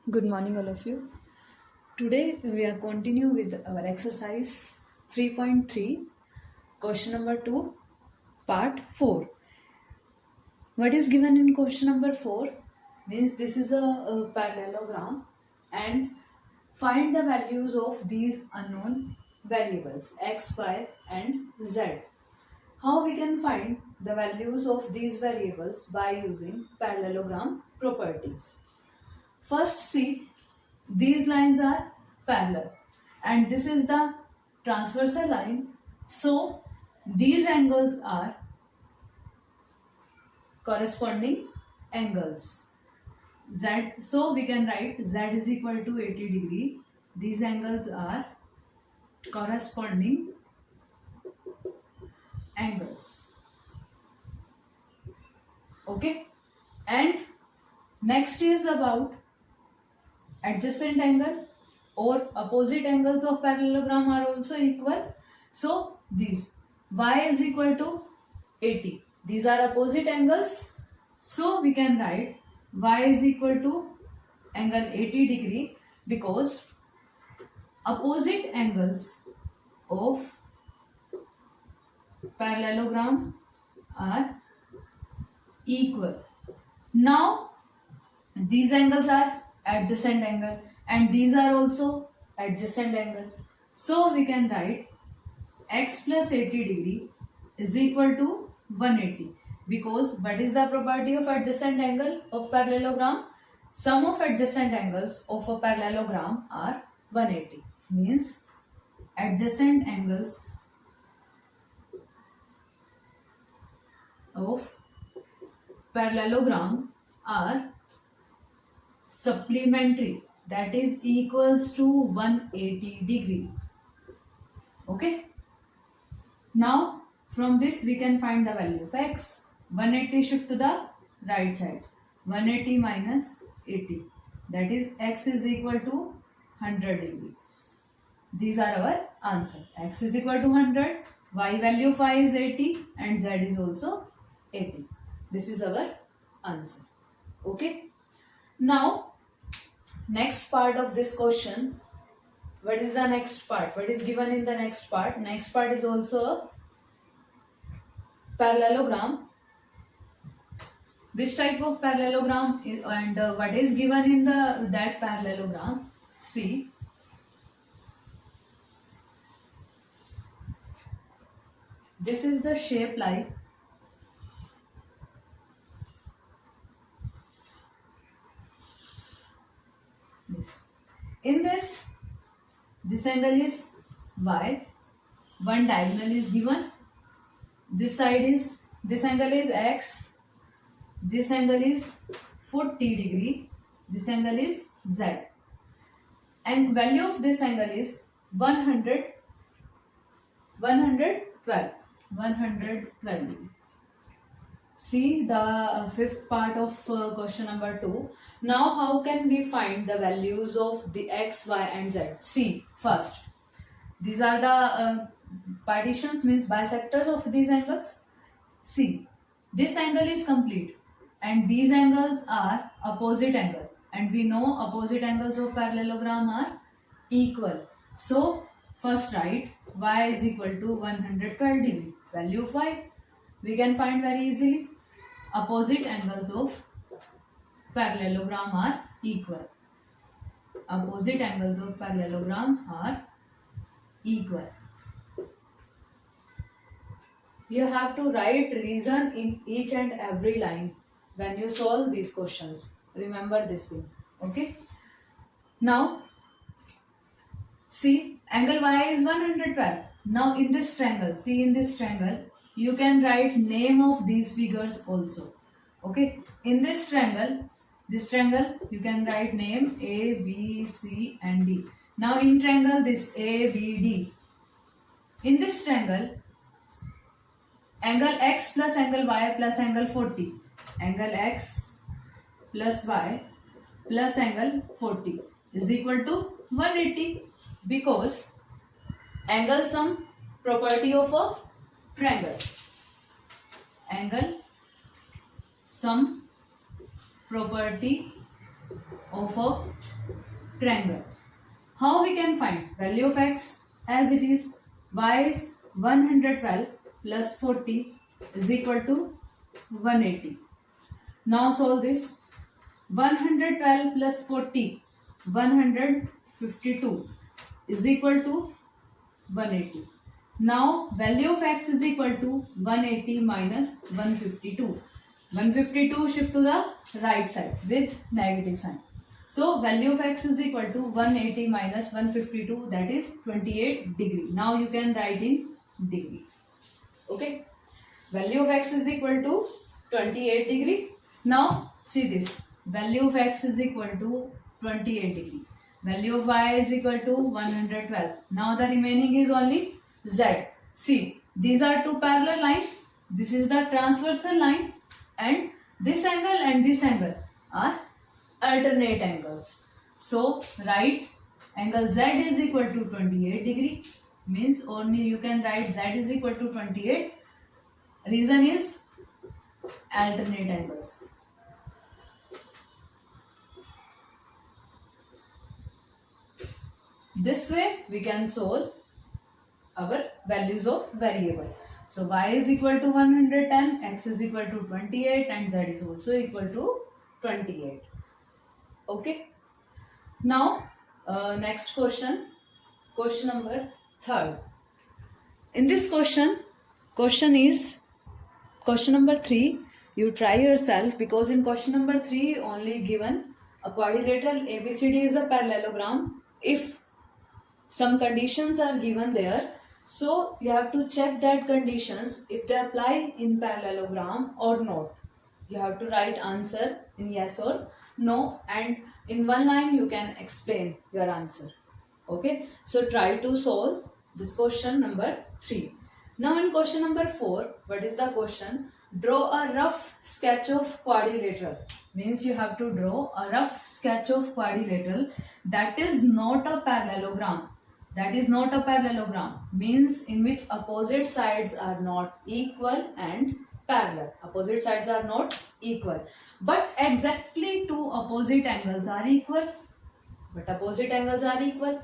Good morning, all of you. Today we are continue with our exercise 3.3, question number 2, part 4. What is given in question number 4 means this is a parallelogram and find the values of these unknown variables x, y and z. How we can find the values of these variables by using parallelogram properties. First, see, these lines are parallel and this is the transversal line. So, these angles are corresponding angles. Z, so we can write Z is equal to 80 degree. These angles are corresponding angles. Okay. And next is about adjacent angle or opposite angles of parallelogram are also equal. So these y is equal to 80. These are opposite angles. So we can write y is equal to angle 80 degree because opposite angles of parallelogram are equal. Now these angles are adjacent angle and these are also adjacent angle. So we can write x plus 80 degree is equal to 180 because what is the property of adjacent angle of parallelogram? Sum of adjacent angles of a parallelogram are 180 means adjacent angles of parallelogram are supplementary, that is equals to 180 degree. Okay. Now from this we can find the value of x. 180 shift to the right side. 180 minus 80, that is x is equal to 100 degree. These are our answer. X is equal to 100, y value of y is 80 and z is also 80. This is our answer. Okay. Now next part of this question, what is the next part? What is given in the next part? Next part is also a parallelogram. Which type of parallelogram is, and what is given in that parallelogram? See, this is the shape like this. In this angle is y, one diagonal is given. This angle is x, this angle is 40 degree, this angle is z, and value of this angle is 112 degree. See the fifth part of question number 2. Now how can we find the values of the x, y and z? See, first these are the partitions means bisectors of these angles. See, this angle is complete and these angles are opposite angle and we know opposite angles of parallelogram are equal. So first write y is equal to 112 degree. Value of y we can find very easily. Opposite angles of parallelogram are equal. Opposite angles of parallelogram are equal. You have to write reason in each and every line when you solve these questions. Remember this thing. Okay. Now see, angle y is 112. Now in this triangle, see, in this triangle you can write name of these figures also. Okay. In this triangle you can write name A, B, C and D. Now in triangle this A, B, D. In this triangle, angle x plus angle y plus angle 40. Angle x plus y plus angle 40 is equal to 180 because angle sum property of a triangle. Angle sum property of a triangle. How we can find value of x? As it is, y is 112 plus 40 is equal to 180. Now solve this. 112 plus 40, 152 is equal to 180. Now value of x is equal to 180 minus 152. 152 shift to the right side with negative sign. So value of x is equal to 180 minus 152, that is 28 degree. Now you can write in degree. Okay. Value of x is equal to 28 degree. Now see this. Value of x is equal to 28 degree. Value of y is equal to 112. Now the remaining is only z. See, these are two parallel lines. This is the transversal line, and this angle are alternate angles. So write angle z is equal to 28 degree. Means only you can write z is equal to 28. Reason is alternate angles. This way we can solve our values of variable. So y is equal to 110, x is equal to 28, and z is also equal to 28. Okay. Now next question number 3. In this question is question number 3. You try yourself, because in question number 3 only given a quadrilateral ABCD is a parallelogram. If some conditions are given there, so you have to check that conditions if they apply in parallelogram or not. You have to write answer in yes or no, and in one line you can explain your answer. Okay, so try to solve this question number 3. Now in question number 4, what is the question? Draw a rough sketch of quadrilateral. Means you have to draw a rough sketch of quadrilateral that is not a parallelogram. That is not a parallelogram. Means in which opposite sides are not equal and parallel. Opposite sides are not equal, but exactly two opposite angles are equal. But opposite angles are equal.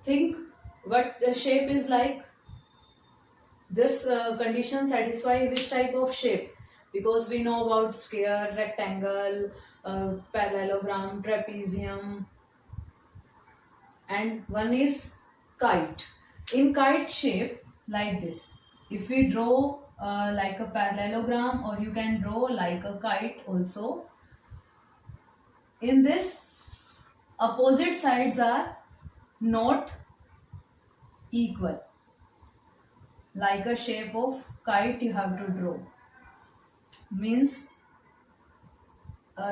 Think what the shape is like. This condition satisfy which type of shape? Because we know about sphere, rectangle, parallelogram, trapezium, and one is kite. In kite shape like this, if we draw like a parallelogram, or you can draw like a kite also, in this opposite sides are not equal. Like a shape of kite you have to draw. Means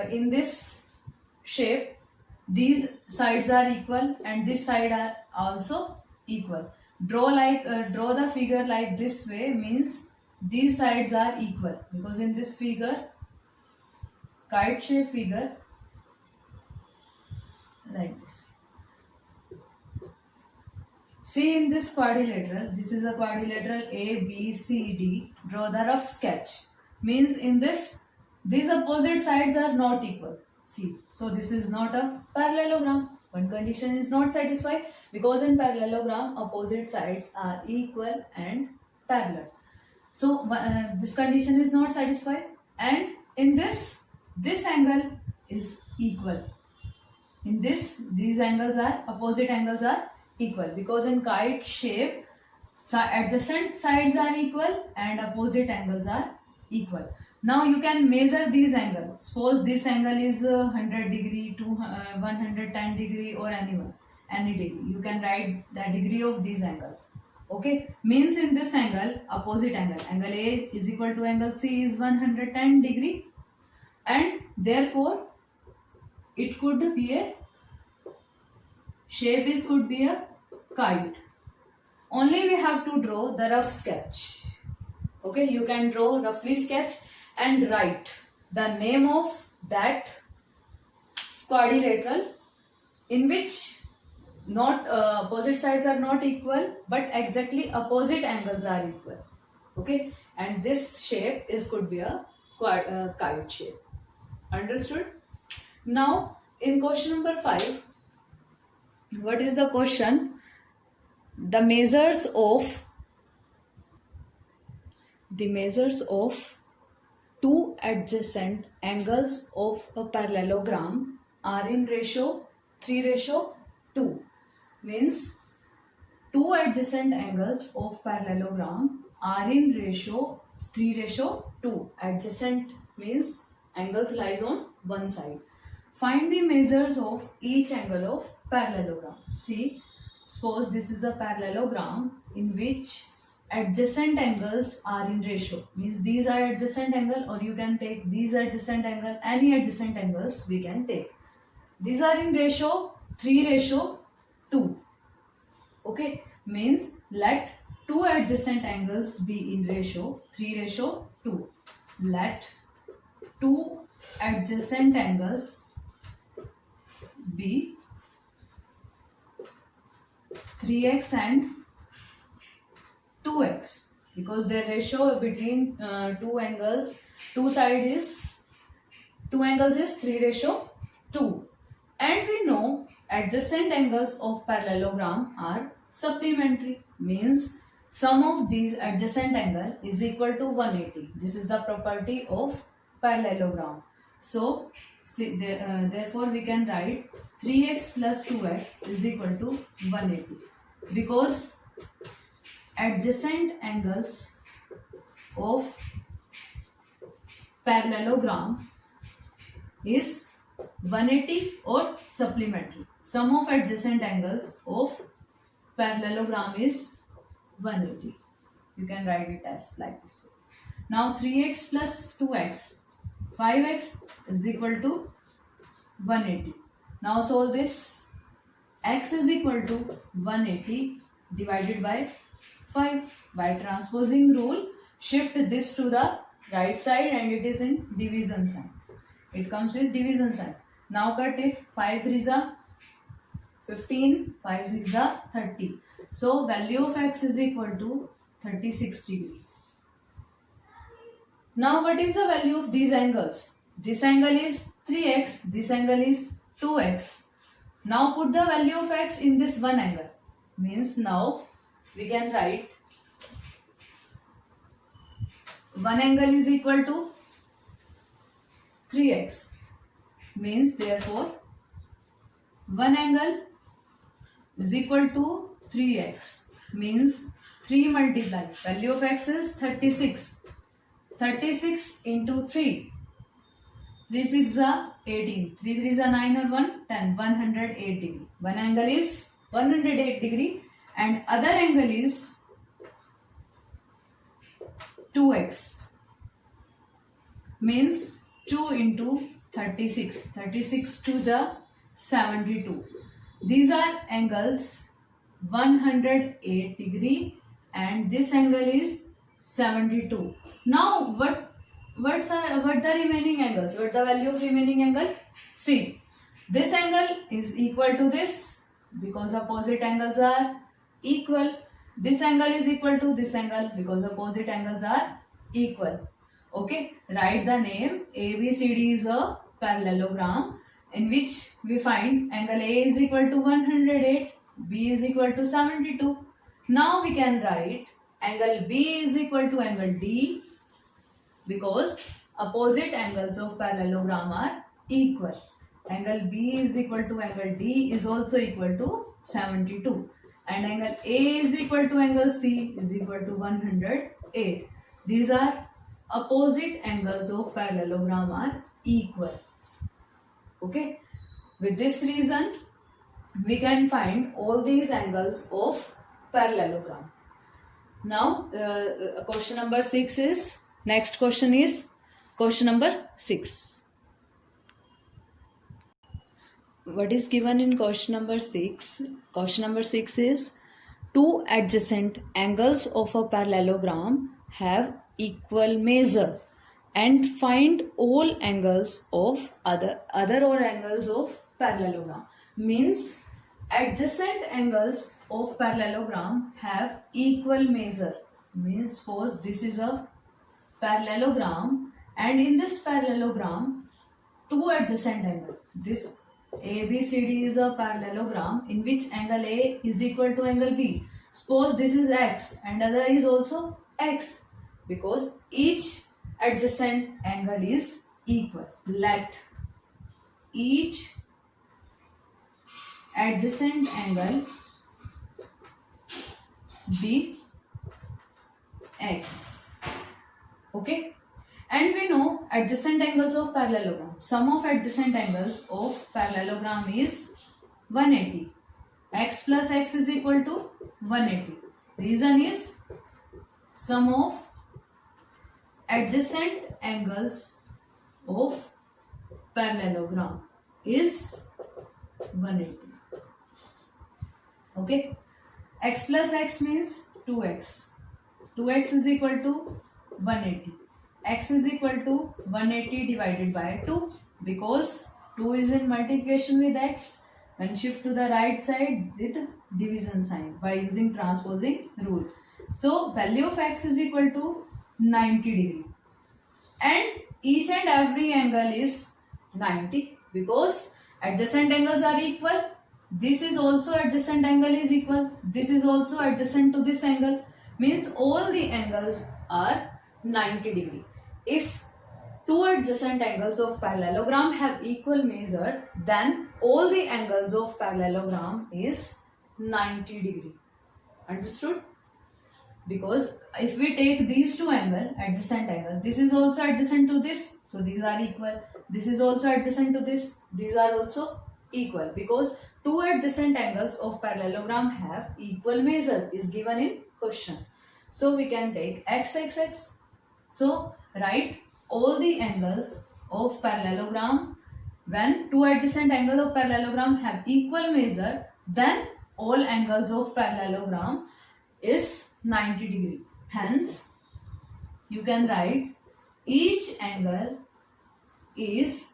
in this shape these sides are equal and this side are also equal. Draw the figure like this way, means these sides are equal, because in this figure, kite shape figure, like this. See, in this quadrilateral, this is a quadrilateral A, B, C, D. Draw the rough sketch. Means in this, these opposite sides are not equal. See, so this is not a parallelogram. One condition is not satisfied, because in parallelogram opposite sides are equal and parallel. So this condition is not satisfied, and in this angle is equal. In this, these angles are opposite angles are equal, because in kite shape adjacent sides are equal and opposite angles are equal. Now you can measure these angles. Suppose this angle is 100 degree to 110 degree, or any degree. You can write the degree of these angles. Okay, means in this angle, opposite angle A is equal to angle C is 110 degree, and therefore it could be a shape is could be a kite. Only we have to draw the rough sketch. Okay, you can draw roughly sketch and write the name of that quadrilateral in which not opposite sides are not equal, but exactly opposite angles are equal. Okay, and this shape is could be a kite shape. Understood? Now In question number 5, what is the question? The measures of two adjacent angles of a parallelogram are in ratio 3:2. Means two adjacent angles of parallelogram are in ratio 3:2. Adjacent means angles lies on one side. Find the measures of each angle of parallelogram. See, suppose this is a parallelogram in which adjacent angles are in ratio. Means these are adjacent angle, or you can take these adjacent angle, any adjacent angles we can take. These are in ratio 3:2. Okay, means let two adjacent angles be in ratio 3:2. Let two adjacent angles be 3x and 2x, because the ratio between two angles is 3:2, and we know adjacent angles of parallelogram are supplementary. Means sum of these adjacent angle is equal to 180. This is the property of parallelogram. So therefore we can write 3x plus 2x is equal to 180, because adjacent angles of parallelogram is 180 or supplementary. Sum of adjacent angles of parallelogram is 180. You can write it as like this. Now 3x plus 2x, 5x is equal to 180. Now solve this. X is equal to 180 divided by 5. By transposing rule, shift this to the right side and it is in division sign. It comes with division sign. Now cut it. 5 3s are 15, 5 6s are 30. So value of x is equal to 36 degree. Now what is the value of these angles? This angle is 3x, this angle is 2x. Now put the value of x in this one angle. Means now we can write one angle is equal to 3x. Means therefore one angle is equal to 3x. Means 3 multiplied. Value of x is 36. 36 into 3. 3 6 are 18. 3 3 are 9 or 1, 10. 108 degree. One angle is 108 degree and other angle is 2x. Means 2 into 36. 36 2 are 72. These are angles 108 degree and this angle is 72. Now what the remaining angles? What the value of remaining angle? See, this angle is equal to this because opposite angles are equal. This angle is equal to this angle because opposite angles are equal. Okay, write the name. ABCD is a parallelogram in which we find angle A is equal to 108, B is equal to 72. Now we can write angle B is equal to angle D because opposite angles of parallelogram are equal. Angle B is equal to angle D is also equal to 72. And angle A is equal to angle C is equal to 108. These are opposite angles of parallelogram are equal. Okay. With this reason, we can find all these angles of parallelogram. Now, question number 6 is, next question is question number 6. What is given in question number 6? Question number 6 is, two adjacent angles of a parallelogram have equal measure and find all angles of other all angles of parallelogram. Means adjacent angles of parallelogram have equal measure. Means suppose this is a parallelogram and in this parallelogram two adjacent angles. This ABCD is a parallelogram in which angle A is equal to angle B. Suppose this is X and other is also X, because each adjacent angle is equal. Let each adjacent angle be X. Okay. And we know adjacent angles of parallelogram. Sum of adjacent angles of parallelogram is 180. X plus X is equal to 180. Reason is sum of adjacent angles of parallelogram is 180. Okay. X plus X means 2X. 2X is equal to 180. X is equal to 180 divided by 2, because 2 is in multiplication with X, and shift to the right side with division sign by using transposing rule. So value of X is equal to 90 degree, and each and every angle is 90 because adjacent angles are equal. This is also adjacent angle is equal. This is also adjacent to this angle, means all the angles are 90 degree. If two adjacent angles of parallelogram have equal measure, then all the angles of parallelogram is 90 degree. Understood? Because if we take these two angles, adjacent angle, this is also adjacent to this, so these are equal. This is also adjacent to this, these are also equal, because two adjacent angles of parallelogram have equal measure is given in question. So we can take x, x, x. So write all the angles of parallelogram. When two adjacent angles of parallelogram have equal measure, then all angles of parallelogram is 90 degree. Hence, you can write each angle is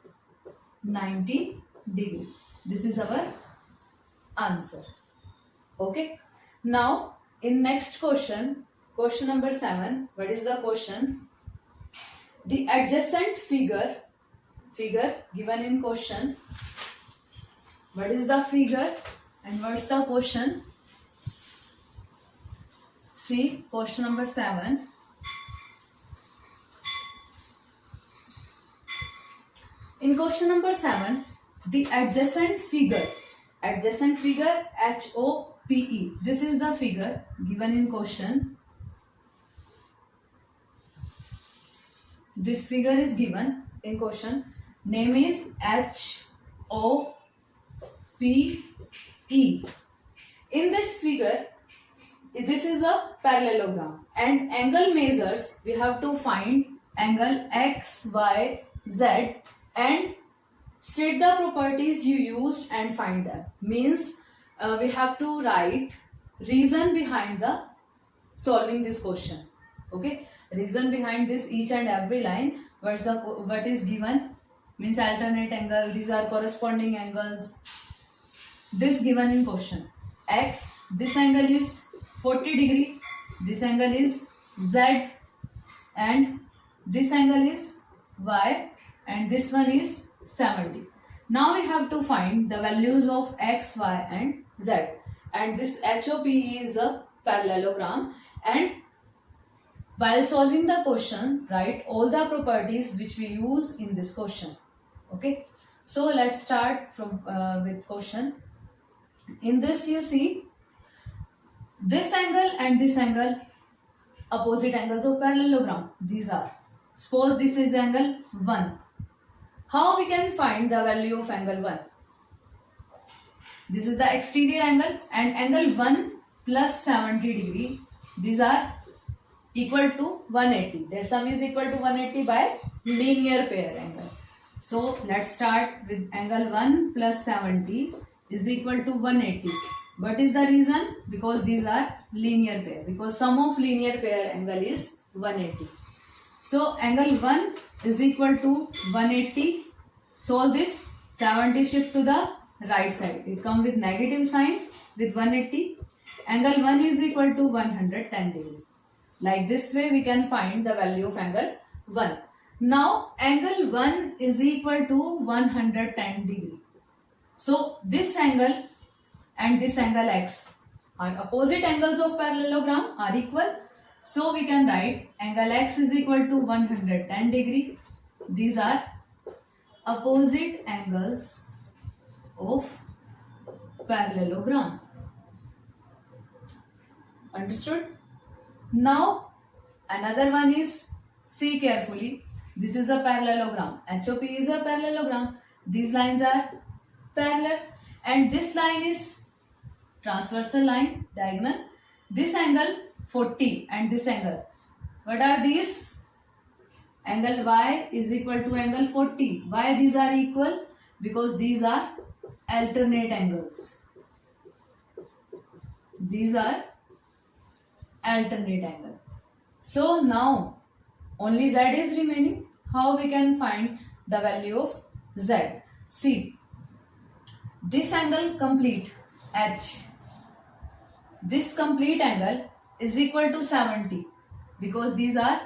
90 degree. This is our answer. Okay. Now, in next question, question number 7. What is the question? The adjacent figure given in question. What is the figure and what's the question? See question number 7. In question number 7, the adjacent figure HOPE. This is the figure given in question. This figure is given in question. Name is HOPE. In this figure, this is a parallelogram, and angle measures we have to find angle X, Y, Z, and state the properties you used and find them. Means we have to write reason behind the solving this question. Okay, reason behind this each and every line. What is given means alternate angle. These are corresponding angles. This given in question. X, this angle is 40 degree. This angle is Z, and this angle is Y, and this one is 70. Now we have to find the values of X, Y, and Z. And this HOPE is a parallelogram. And while solving the question, write all the properties which we use in this question. Okay. So let's start from with question. In this you see this angle and this angle, opposite angles of parallelogram. These are. Suppose this is angle 1. How we can find the value of angle 1? This is the exterior angle, and angle 1 plus 70 degree. These are equal to 180. Their sum is equal to 180 by linear pair angle. So let's start with angle 1 plus 70 is equal to 180. What is the reason? Because these are linear pair. Because sum of linear pair angle is 180. So angle 1 is equal to 180. Solve this. 70 shift to the right side. It comes with negative sign with 180. Angle 1 is equal to 110 degree. Like this way we can find the value of angle 1. Now angle 1 is equal to 110 degree. So this angle and this angle x are opposite angles of parallelogram, are equal. So we can write angle x is equal to 110 degree. These are opposite angles of parallelogram. Understood? Now another one is, see carefully, this is a parallelogram. HOP is a parallelogram. These lines are parallel and this line is transversal line, diagonal. This angle 40 and this angle, what are these? Angle y is equal to angle 40. Why these are equal? Because these are alternate angles. These are alternate angle. So now only z is remaining. How we can find the value of z? See, this angle complete h, this complete angle is equal to 70 because these are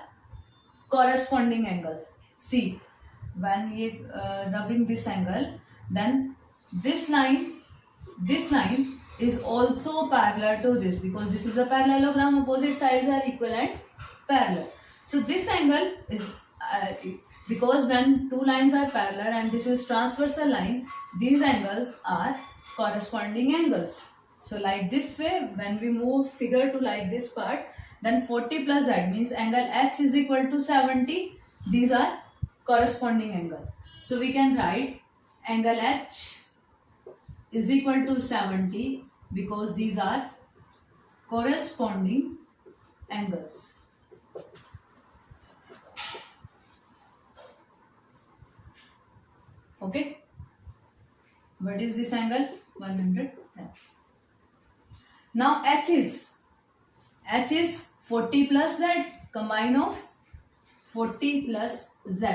corresponding angles. See, when we rubbing this angle, then this line is also parallel to this because this is a parallelogram, opposite sides are equal and parallel. So this angle is because when two lines are parallel and this is transversal line, these angles are corresponding angles. So like this way, when we move figure to like this part, then 40 plus z means angle h is equal to 70. These are corresponding angle. So we can write angle h is equal to 70 because these are corresponding angles. Okay. What is this angle? 110. Now h is 40 plus z. Combine of 40 plus z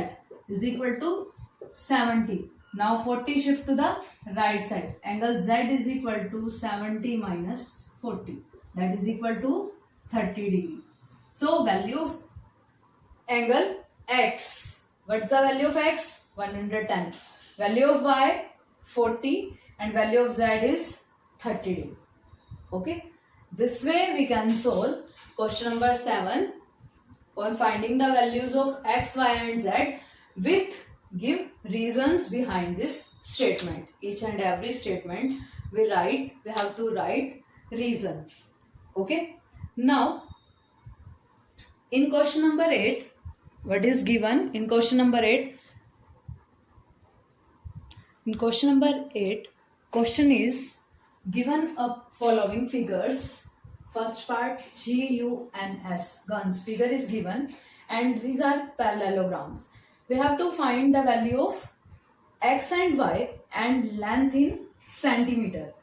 is equal to 70. Now 40 shift to the right side. Angle z is equal to 70 minus 40. That is equal to 30 degree. So value of angle x. What's the value of x? 110. Value of y 40 and value of z is 30 degree. Okay. This way we can solve question number 7 for finding the values of x, y and z with give reasons behind this statement. Each and every statement we have to write reason. Okay. Now in question number 8, what is given in question number 8? In question number 8, question is given up following figures. First part GUNS, guns figure is given and these are parallelograms. We have to find the value of x and y and length in centimeter.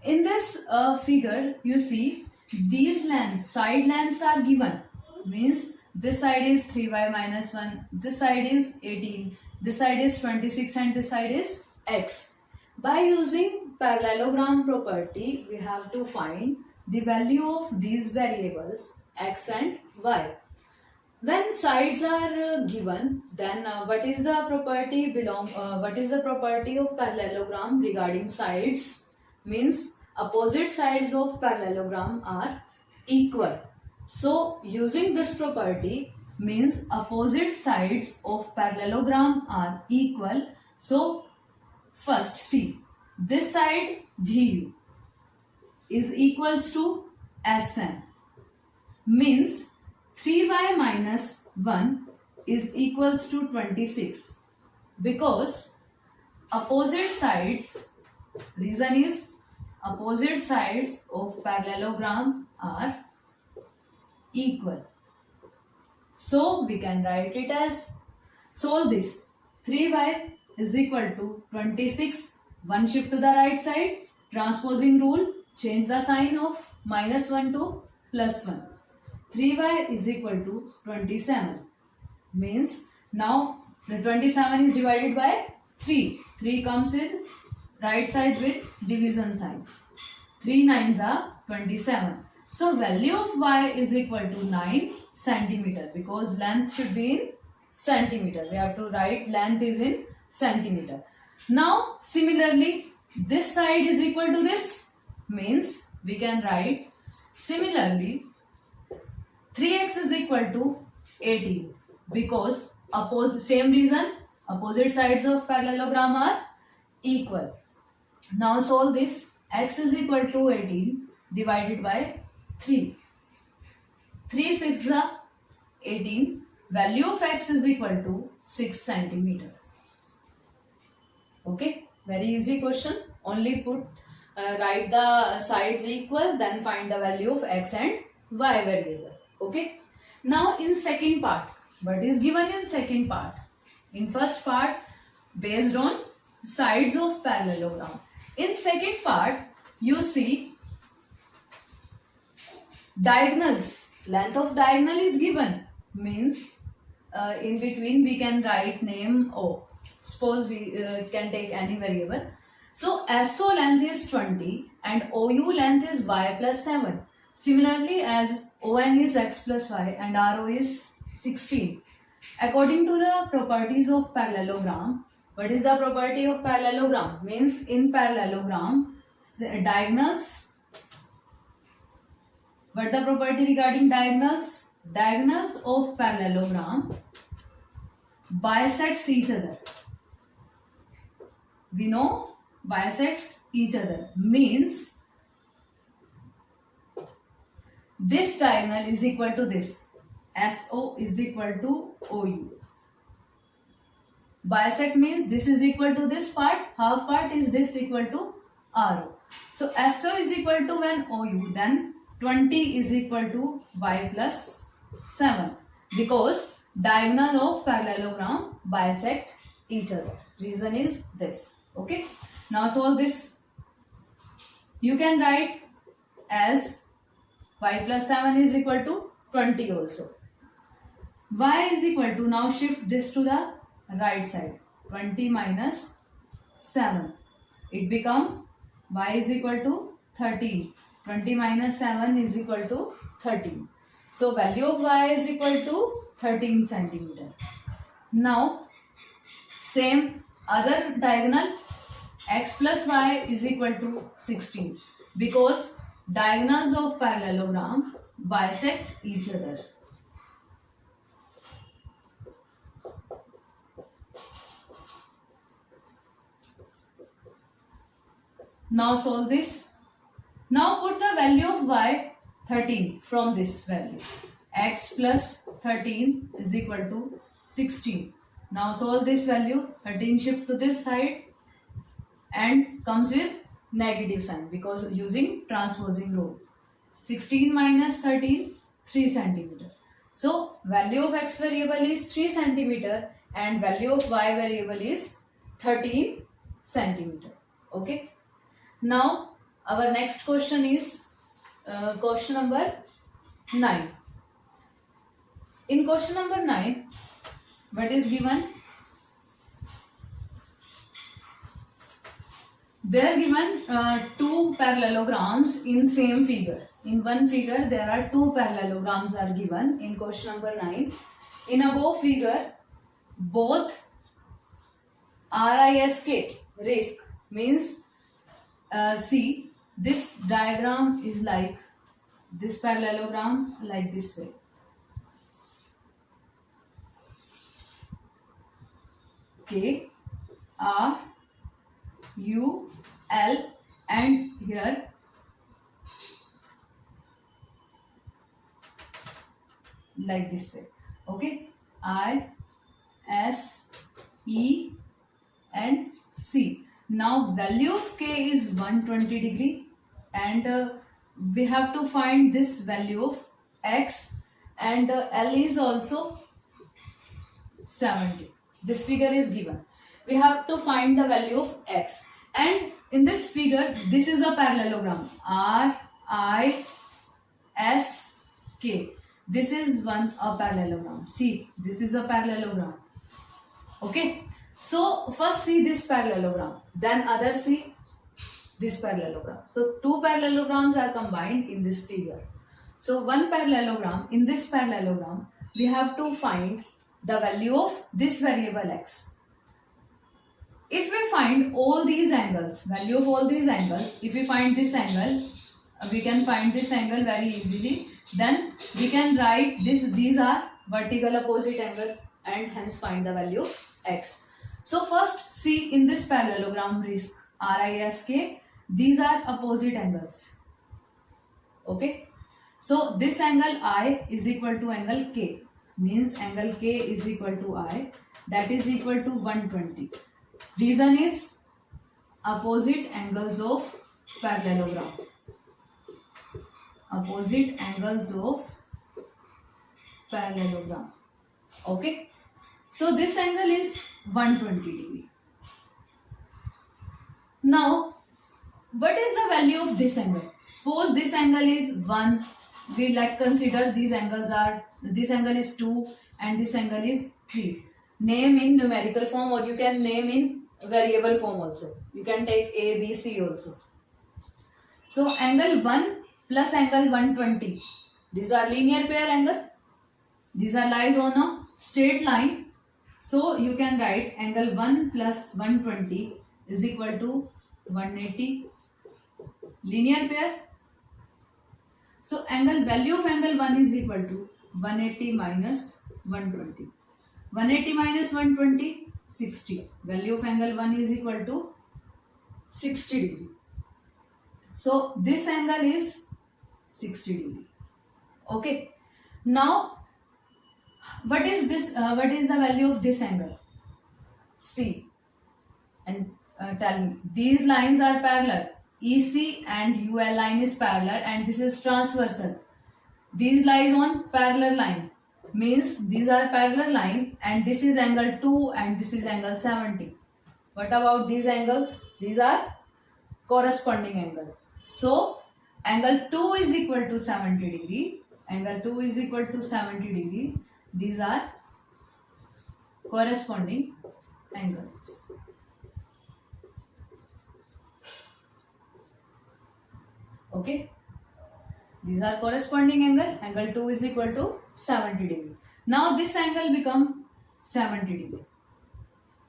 In this figure you see these lengths, side lengths are given, means this side is 3y minus 1, this side is 18, this side is 26 and this side is x. By using parallelogram property, we have to find the value of these variables x and y. When sides are given, then what is the property of parallelogram regarding sides? Means opposite sides of parallelogram are equal. So using this property means opposite sides of parallelogram are equal. So first see, this side GU is equals to SN, means 3y minus 1 is equals to 26 because opposite sides, reason is opposite sides of parallelogram are equal. So we can write it as, solve this, 3y is equal to 26, 1 shift to the right side, transposing rule, change the sign of minus 1 to plus 1. 3y is equal to 27, means now the 27 is divided by 3. 3 comes in right side with division sign. 3 9s are 27. So value of y is equal to 9 centimeter because length should be in centimeter. We have to write length is in centimeter. Now similarly this side is equal to this, means we can write similarly 3x is equal to 18 because same reason opposite sides of parallelogram are equal. Now solve this. X is equal to 18 divided by 3. 3 6 are 18. Value of x is equal to 6 centimeter. Okay, very easy question. Only write the sides equal, then find the value of x and y variable. Okay. Now in second part, what is given in second part? In first part, based on sides of parallelogram. In second part, you see diagonals. Length of diagonal is given. Means in between we can write name O. Suppose we can take any variable. So SO length is 20 and OU length is y plus 7. Similarly, as ON is x plus y and RO is 16. According to the properties of parallelogram, what is the property of parallelogram? Means in parallelogram, diagonals. What the property regarding diagonals? Diagonals of parallelogram bisects each other. We know bisects each other means this diagonal is equal to this. SO is equal to OU. Bisect means this is equal to this part, half part is this equal to RO. So SO is equal to when OU, then 20 is equal to y plus 7 because diagonal of parallelogram bisect each other. Reason is this. Okay. Now solve this. You can write as y plus 7 is equal to 20 also. Y is equal to, now shift this to the right side. 20 minus 7. It become y is equal to 13. 20 minus 7 is equal to 13. So value of y is equal to 13 centimeter. Now same other diagonal x plus y is equal to 16 because diagonals of parallelogram bisect each other. Now solve this. Now put the value of y 13 from this value. X plus 13 is equal to 16. Now solve this value. 13 shift to this side and comes with negative sign because using transposing rule. 16 minus 13, 3 centimeter. So value of x variable is 3 centimeter and value of y variable is 13 centimeter. Okay. Now our next question is question number 9. In question number 9, what is given? They are given two parallelograms in same figure. In one figure, there are two parallelograms are given in question number 9. In above figure, both risk means see, this diagram is like this parallelogram like this way. K, R, U, L and here like this way. Okay, I, S, E and C. Now value of K is 120 degree and we have to find this value of X and L is also 70. This figure is given. We have to find the value of X and in this figure this is a parallelogram R, I, S, K. This is a parallelogram. See, this is a parallelogram. Okay. So first see this parallelogram, then other see this parallelogram. So two parallelograms are combined in this figure. So one parallelogram, in this parallelogram, we have to find the value of this variable x. if we find all these angles, value of all these angles, if we find this angle, we can find this angle very easily. Then we can write this, these are vertical opposite angle, and hence find the value of x. So first see in this parallelogram risk RISK, these are opposite angles. Okay. So this angle I is equal to angle K, means angle K is equal to I, that is equal to 120. Reason is opposite angles of parallelogram. Opposite angles of parallelogram. Okay. So this angle is 120 degree. Now, what is the value of this angle? Suppose this angle is 1. We like consider these angles are, this angle is 2 and this angle is 3. Name in numerical form, or you can name in variable form also. You can take A, B, C also. So angle 1 plus angle 120. These are linear pair angle. These are lies on a straight line. So you can write angle 1 plus 120 is equal to 180. Linear pair. So angle value of angle 1 is equal to 180 minus 120. 180 minus 120, 60. Value of angle 1 is equal to 60 degree. So this angle is 60 degree. Okay. Now what is this? What is the value of this angle? See and tell me. These lines are parallel. EC and UL line is parallel and this is transversal. These lies on parallel line, means these are parallel line and this is angle 2 and this is angle 70. What about these angles? These are corresponding angle. So angle 2 is equal to 70 degree. Angle 2 is equal to 70 degree. These are corresponding angles. Okay. These are corresponding angle. Angle 2 is equal to 70 degree. Now this angle become 70 degree.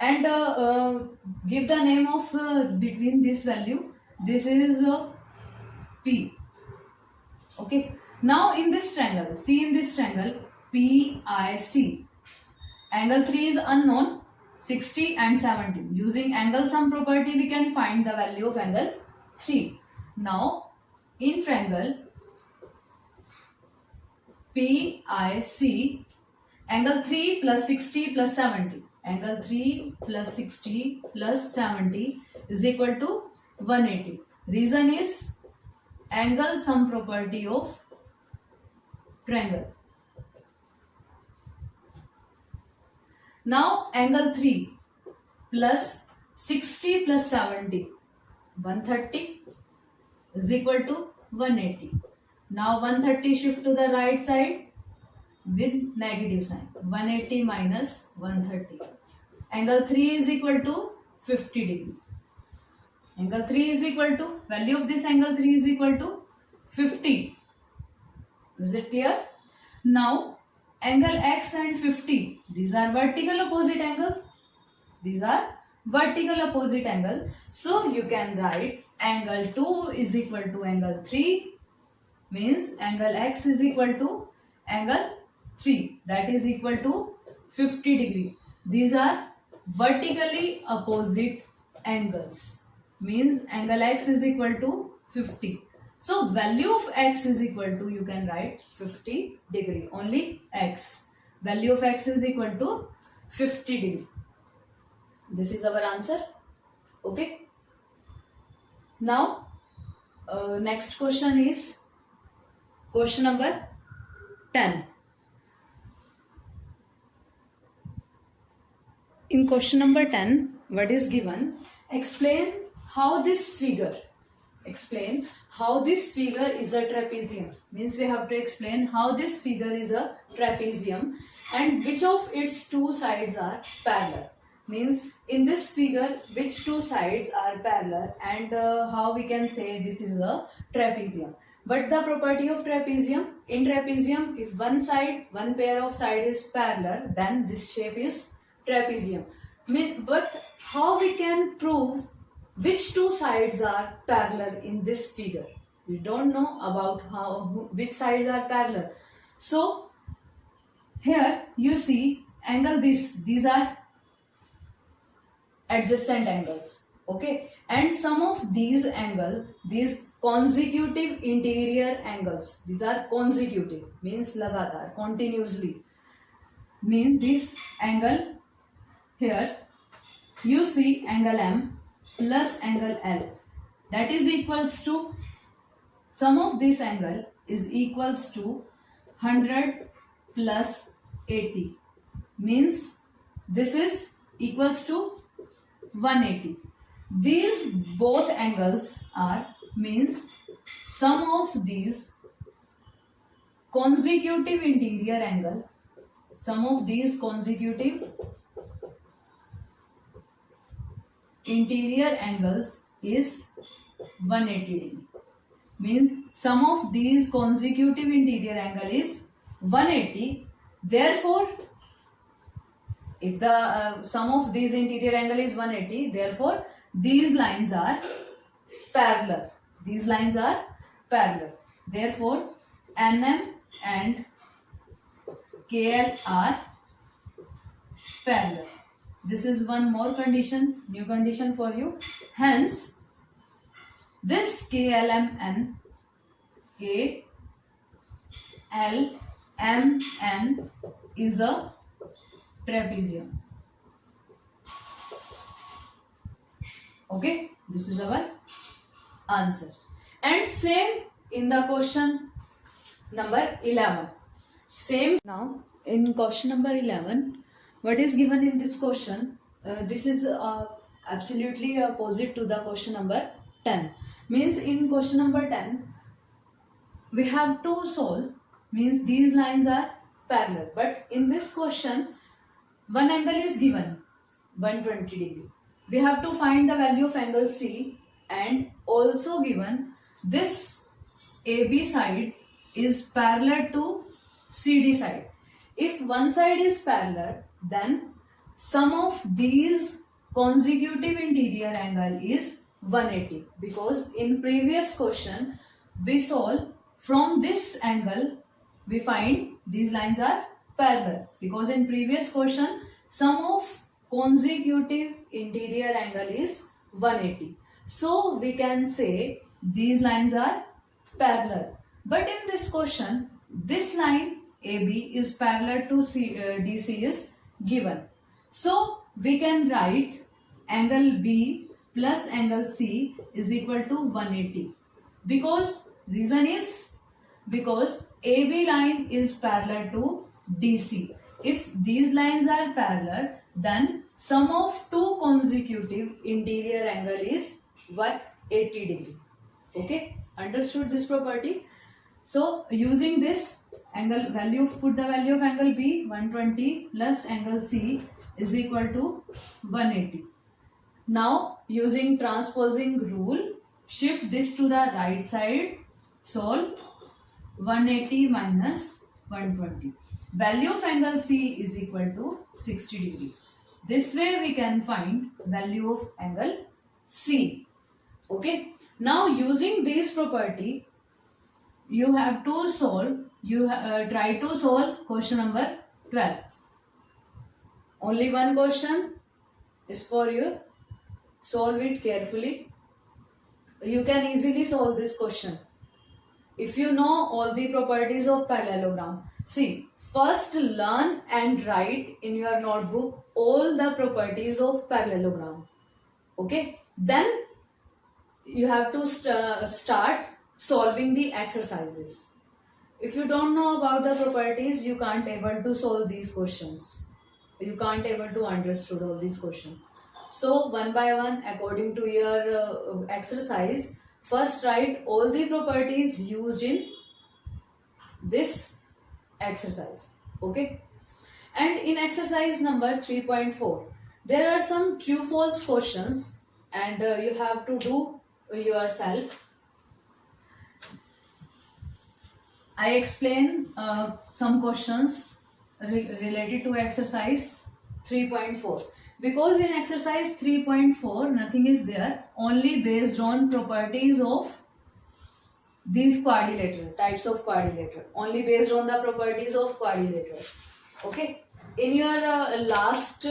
And give the name of between this value. This is P. Okay. Now in this triangle, see in this triangle PIC. Angle 3 is unknown, 60 and 70. Using angle sum property we can find the value of angle 3. Now in triangle PIC, angle 3 plus 60 plus 70. Angle 3 plus 60 plus 70 is equal to 180. Reason is angle sum property of triangle. Now angle 3 plus 60 plus 70, 130 is equal to 180. Now 130 shift to the right side with negative sign. 180 minus 130. Angle 3 is equal to 50 degree. Angle 3 is equal to, value of this angle 3 is equal to 50. Is it clear? Now angle x and 50, these are vertical opposite angles. These are vertical opposite angle. So you can write angle 2 is equal to angle 3, means angle x is equal to angle 3, that is equal to 50 degree. These are vertically opposite angles, means angle x is equal to 50. So value of x is equal to, you can write 50 degree, only x. Value of x is equal to 50 degree. This is our answer. Okay. Now next question is question number 10. In question number 10, what is given? Explain how this figure is a trapezium. Means we have to explain how this figure is a trapezium and which of its two sides are parallel. Means in this figure which two sides are parallel and how we can say this is a trapezium. But the property of trapezium, in trapezium if one pair of side is parallel, then this shape is trapezium. But how we can prove which two sides are parallel in this figure? We don't know about which sides are parallel. So here you see angle these are adjacent angles, okay, and some of these these consecutive interior angles, these are consecutive means लगातार continuously, mean this angle here you see angle M plus angle L, that is equals to, sum of this angle is equals to 100 plus 80, means this is equals to 180. These both angles are, means sum of these consecutive interior angle, sum of these consecutive interior angles is 180 degree, means sum of these consecutive interior angle is 180. Therefore if the sum of these interior angle is 180, therefore these lines are parallel, these lines are parallel, therefore NM and KL are parallel. This is one more condition, new condition for you. Hence this KLMN is a trapezium. Okay, this is our answer. And same in the question number 11. Same now in question number 11. What is given in this question? This is absolutely opposite to the question number 10. Means in question number 10, we have to solve, means these lines are parallel. But in this question, one angle is given 120 degree. We have to find the value of angle C, and also given this AB side is parallel to CD side. If one side is parallel, then sum of these consecutive interior angle is 180, because in previous question we solve from this angle, we find these lines are parallel, because in previous question sum of consecutive interior angle is 180. So we can say these lines are parallel. But in this question, this line AB is parallel to DC is given. So we can write angle B plus angle C is equal to 180. Because reason is because AB line is parallel to DC. If these lines are parallel, then sum of two consecutive interior angle is 180 degree. Okay, understood this property? So using this angle value, put the value of angle B 120 plus angle C is equal to 180. Now using transposing rule, shift this to the right side, solve 180 minus 120. Value of angle C is equal to 60 degree. This way we can find value of angle C. Okay. Now using this property, you have to solve, try to solve question number 12. Only one question is for you. Solve it carefully. You can easily solve this question if you know all the properties of parallelogram. See, first learn and write in your notebook all the properties of parallelogram. Okay, then you have to start solving the exercises. If you don't know about the properties, you can't able to solve these questions. You can't able to understood all these questions. So one by one, according to your exercise, first write all the properties used in this exercise. Okay, and in exercise number 3.4, there are some true false questions, and you have to do yourself. I explain some questions related to exercise 3.4. Because in exercise 3.4 nothing is there, only based on properties of these quadrilateral, types of quadrilateral, only based on the properties of quadrilateral. Okay, in your last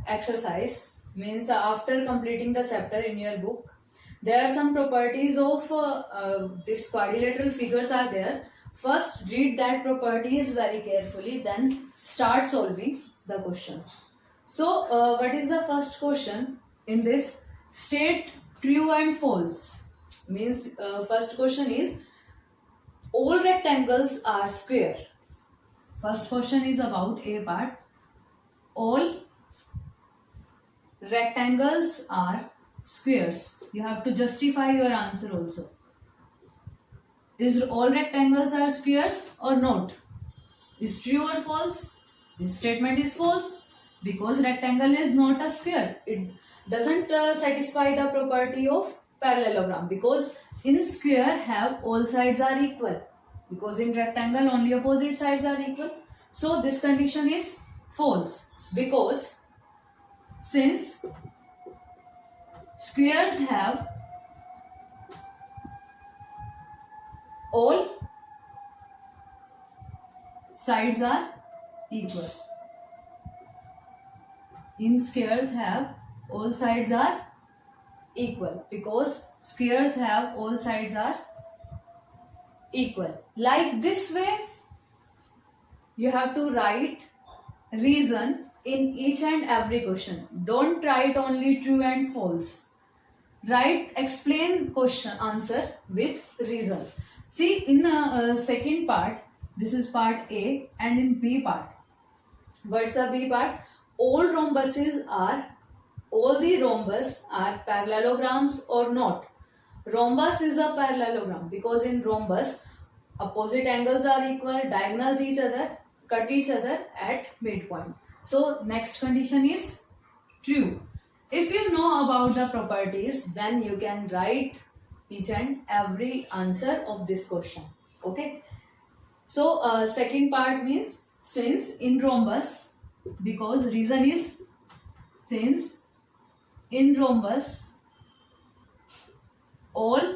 exercise, means after completing the chapter in your book, there are some properties of this quadrilateral figures are there. First read that properties very carefully, then start solving the questions. So what is the first question in this? State true and false. Means first question is, all rectangles are square. First question is about A part. All rectangles are squares. You have to justify your answer also. Is all rectangles are squares or not? Is true or false? This statement is false because rectangle is not a square. It doesn't satisfy the property of parallelogram, because in square have all sides are equal, because in rectangle only opposite sides are equal. So this condition is false, because since squares have all sides are equal. In squares have all sides are equal, because squares have all sides are equal. Like this way, you have to write reason in each and every question. Don't write only true and false. Write, explain question answer with reason. See, in the second part, this is part A, and in B part, what's the B part? All the rhombus are parallelograms or not. Rhombus is a parallelogram because in rhombus opposite angles are equal, diagonals cut each other at midpoint. So next condition is true. If you know about the properties, then you can write each and every answer of this question. Okay. So second part means, since in rhombus, because reason is, since in rhombus all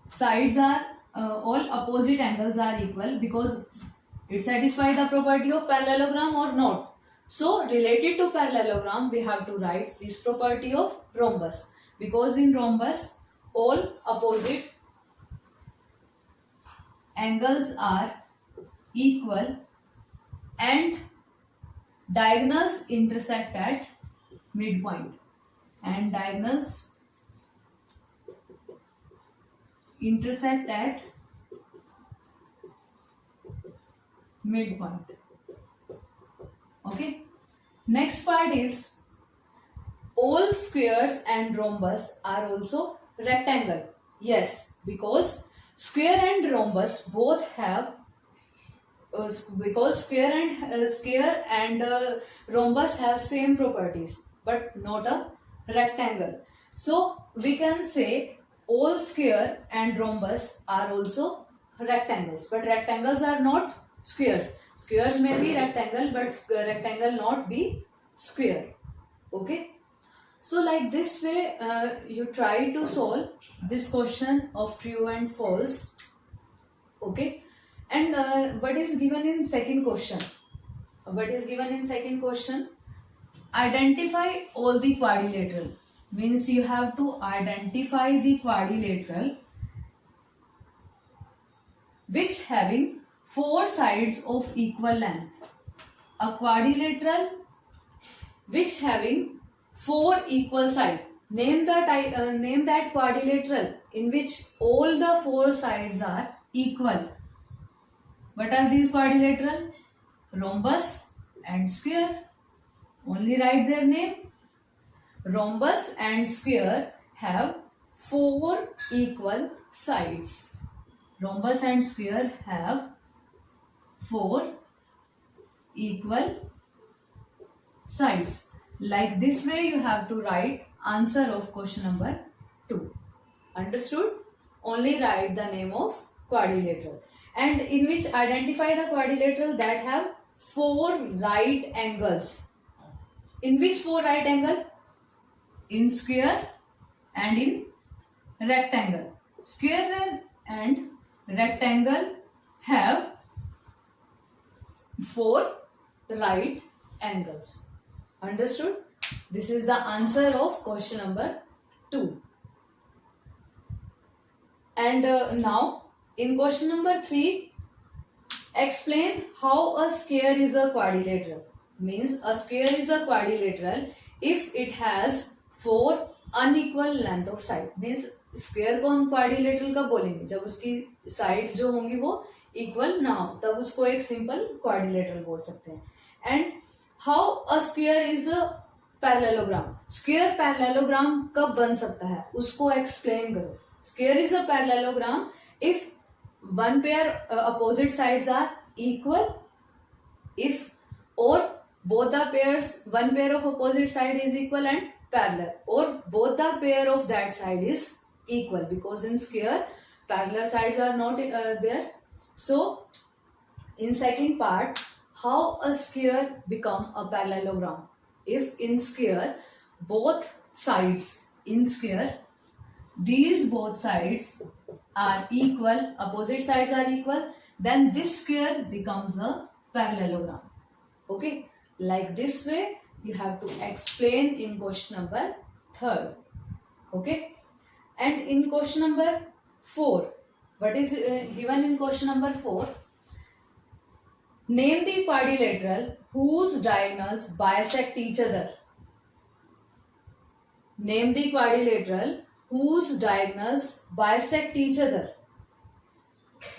sides are all opposite angles are equal, because it satisfies the property of parallelogram or not. So related to parallelogram, we have to write this property of rhombus, because in rhombus all opposite angles are equal and diagonals intersect at midpoint, and diagonals intersect at midpoint. Okay. Next part is, all squares and rhombus are also rectangle. Yes, because square and rhombus both have because square and rhombus have same properties but not a rectangle. So we can say all square and rhombus are also rectangles, but rectangles are not squares. Squares may be rectangle, but rectangle not be square. Okay. So like this way you try to solve this question of true and false. Okay. And what is given in second question? What is given in second question? Identify all the quadrilateral. Means you have to identify the quadrilateral which having four sides of equal length. A quadrilateral which having four equal sides. Name that quadrilateral in which all the four sides are equal. What are these quadrilateral? Rhombus and square. Only write their name. Rhombus and square have four equal sides. Rhombus and square have four equal sides. Like this way you have to write answer of question number 2. Understood? Only write the name of quadrilateral, and in which identify the quadrilateral that have four right angles. In which four right angle? In square and in rectangle. Square and rectangle have four right angles. Understood? This is the answer of question number 2. And now in question number 3, explain how a square is a quadrilateral. Means a square is a quadrilateral if it has 4 unequal length of side. Means square को हम quadrilateral कब बोलेंगे? जब उसकी sides जो होंगी वो equal ना हो, तब उसको एक सिंपल क्वाड्रिलेटरल बोल सकते हैं. And how a square is a parallelogram. Square parallelogram कब बन सकता है उसको एक्सप्लेन करो. Square is a parallelogram if one pair opposite sides are equal, if और both the pairs, one pair of opposite side is equal and parallel, or both the pair of that side is equal, because in square parallel sides are not there. So in second part, how a square become a parallelogram? If in square both sides, in square these both sides are equal, opposite sides are equal, then this square becomes a parallelogram. Okay, like this way you have to explain in question number 3rd. Okay, and in question number 4, what is given in question number 4? Name the quadrilateral whose diagonals bisect each other. Name the quadrilateral whose diagonals bisect each other.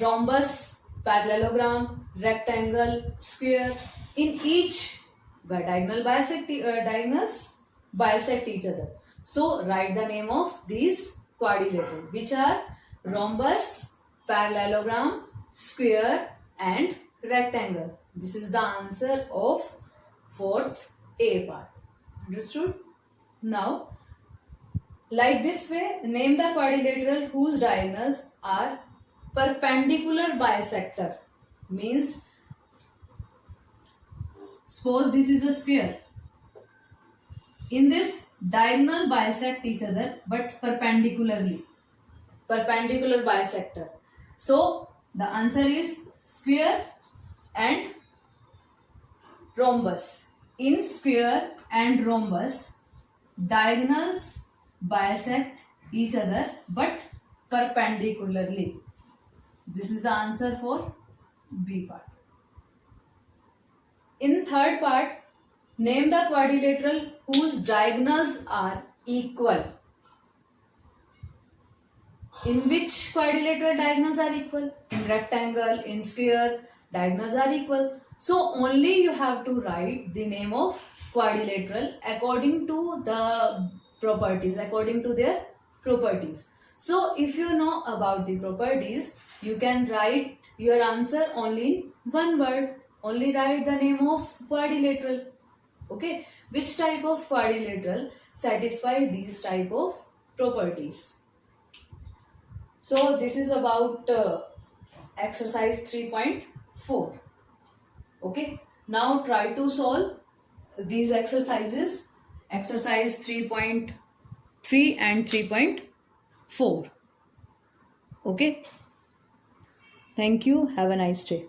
Rhombus, parallelogram, rectangle, square. In each diagonals bisect each other. So write the name of these quadrilateral, which are rhombus, parallelogram, square and rectangle. This is the answer of 4th A part. Understood? Now like this way, name the quadrilateral whose diagonals are perpendicular bisector. Means suppose this is a square. In this, diagonal bisect each other but perpendicularly. Perpendicular bisector. So the answer is square and rhombus. In square and rhombus, diagonals bisect each other but perpendicularly. This is the answer for B part. In 3rd part, name the quadrilateral whose diagonals are equal. In which quadrilateral diagonals are equal? In rectangle, in square, diagonals are equal. So only you have to write the name of quadrilateral according to the properties, according to their properties. So if you know about the properties, you can write your answer only in one word. Only write the name of quadrilateral. Okay, which type of quadrilateral satisfy these type of properties? So this is about exercise 3.4. Okay, now try to solve these exercises, exercise 3.3 and 3.4. Okay, thank you, have a nice day.